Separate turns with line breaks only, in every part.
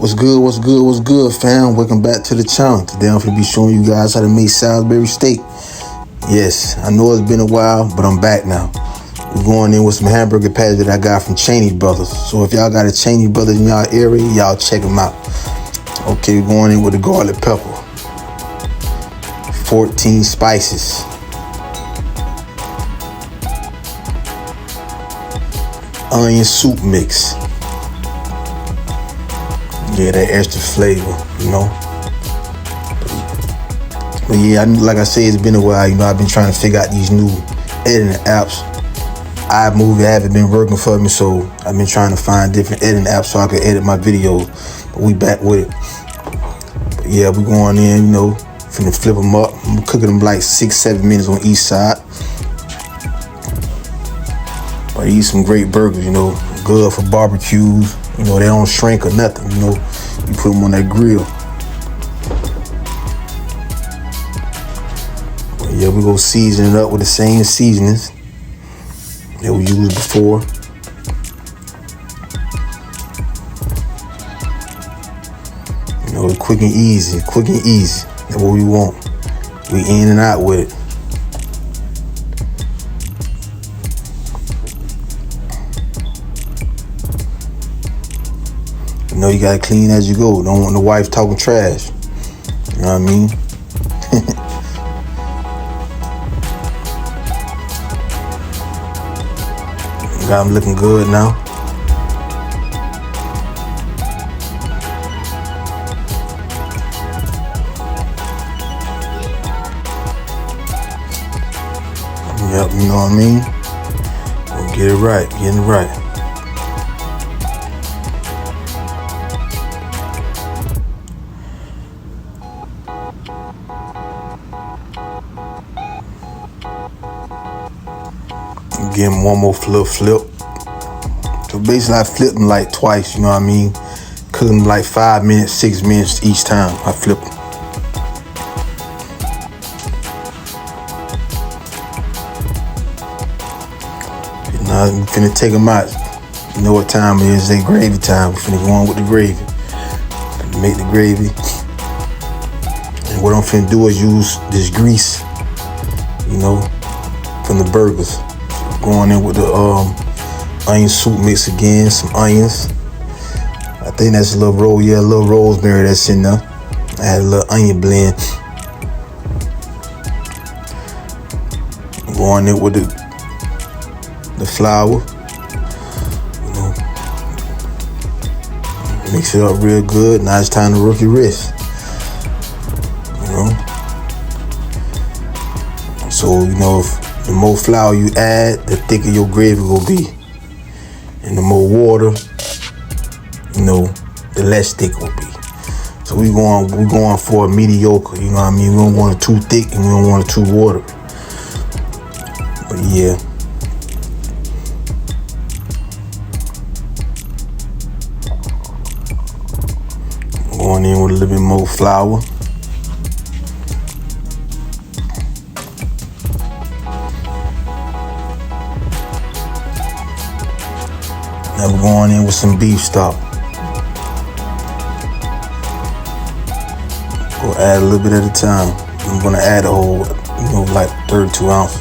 What's good, fam? Welcome back to the channel. Today I'm gonna be showing you guys how to make Salisbury steak. Yes, I know it's been a while, but I'm back now. We're going in with some hamburger patties that I got from Cheney Brothers. So if y'all got a Cheney Brothers in y'all area, y'all check them out. Okay, we're going in with the garlic pepper, 14 spices, onion soup mix. Yeah, that extra flavor, you know. But yeah, like I said, it's been a while. You know, I've been trying to figure out these new editing apps. iMovie haven't been working for me, so I've been trying to find different editing apps so I can edit my videos. But we back with it. But yeah, we going in, you know, finna flip them up. I'm cooking them like 6-7 minutes on each side. But I eat some great burgers, you know, good for barbecues. You know, they don't shrink or nothing, you know. You put them on that grill. But yeah, we go season it up with the same seasonings that we used before. You know, quick and easy, That's what we want. We in and out with it. You know, you gotta clean as you go. Don't want the wife talking trash. You know what I mean? Got them looking good now. Yep, you know what I mean? We'll get it right, getting it right. Give them one more flip. So basically I flip them like twice, you know what I mean? Cook them like 5 minutes, 6 minutes each time I flip them. Now I'm finna take them out. You know what time it is, it's gravy time. We're finna go on with the gravy. Make the gravy. And what I'm finna do is use this grease, you know, from the burgers. Going in with the onion soup mix again, some onions. I think that's a little little rosemary that's in there. I had a little onion blend. Going in with the flour. You know, mix it up real good. Now it's time to rookie wrist. You know, so you know if the more flour you add, the thicker your gravy will be. And the more water, you know, the less thick it will be. So we going for a mediocre, you know what I mean? We don't want it too thick and we don't want it too watery. But yeah. Going in with a little bit more flour. Now we're going in with some beef stock. We'll add a little bit at a time. I'm gonna add a whole, you know, like 32 ounces.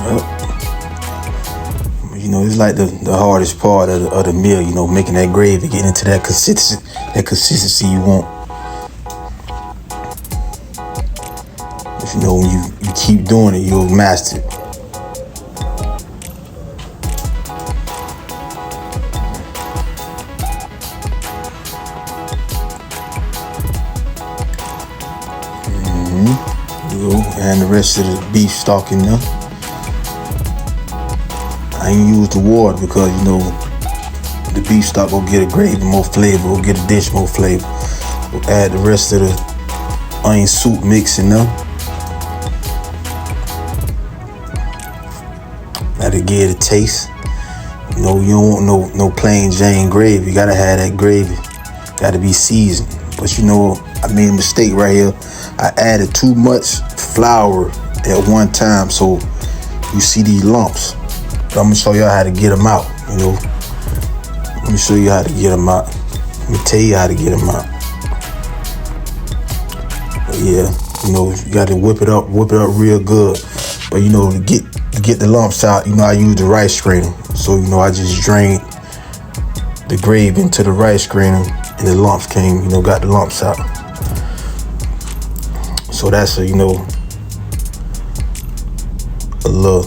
Yep. You know, it's like the hardest part of the meal, you know, making that gravy, getting into that consistency you want. You know, when you keep doing it, you'll master it. And the rest of the beef stock in there. I ain't use the water because, you know, the beef stock will get a gravy more flavor, will get a dish more flavor. We'll add the rest of the onion soup mix in there. Gotta give it a taste. You know, you don't want no plain Jane gravy. You gotta have that gravy. Gotta be seasoned. But you know, I made a mistake right here. I added too much flour at one time, so you see these lumps. But I'm gonna show y'all how to get them out. You know, let me show you how to get them out. Let me tell you how to get them out. But yeah, you know, you got to whip it up real good. But you know, to get the lumps out, you know, I use the rice strainer. So you know, I just drained the gravy into the rice strainer, and the lumps came. You know, got the lumps out. So that's a, you know, a little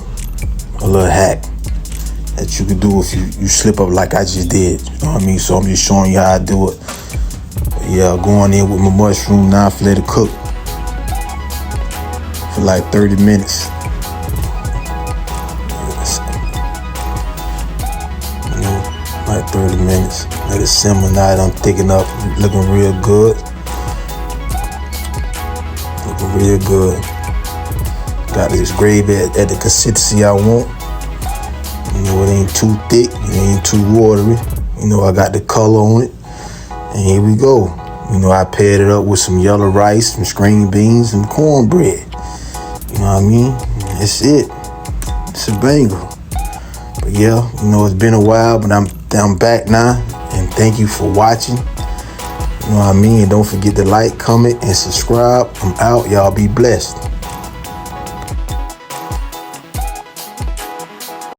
hack that you could do if you slip up like I just did. You know what I mean? So I'm just showing you how I do it. But yeah, going in with my mushroom now, for let it cook for like 30 minutes. You know, like 30 minutes. Let it simmer. Now that I'm thickening up, looking real good. Looking real good. Got this gravy at the consistency I want. You know, it ain't too thick, it ain't too watery. You know, I got the color on it. And here we go. You know, I paired it up with some yellow rice, some string beans, and cornbread. You know what I mean? That's it. It's a banger. But yeah, you know, it's been a while, but I'm back now. And thank you for watching. You know what I mean? And don't forget to like, comment, and subscribe. I'm out. Y'all be blessed.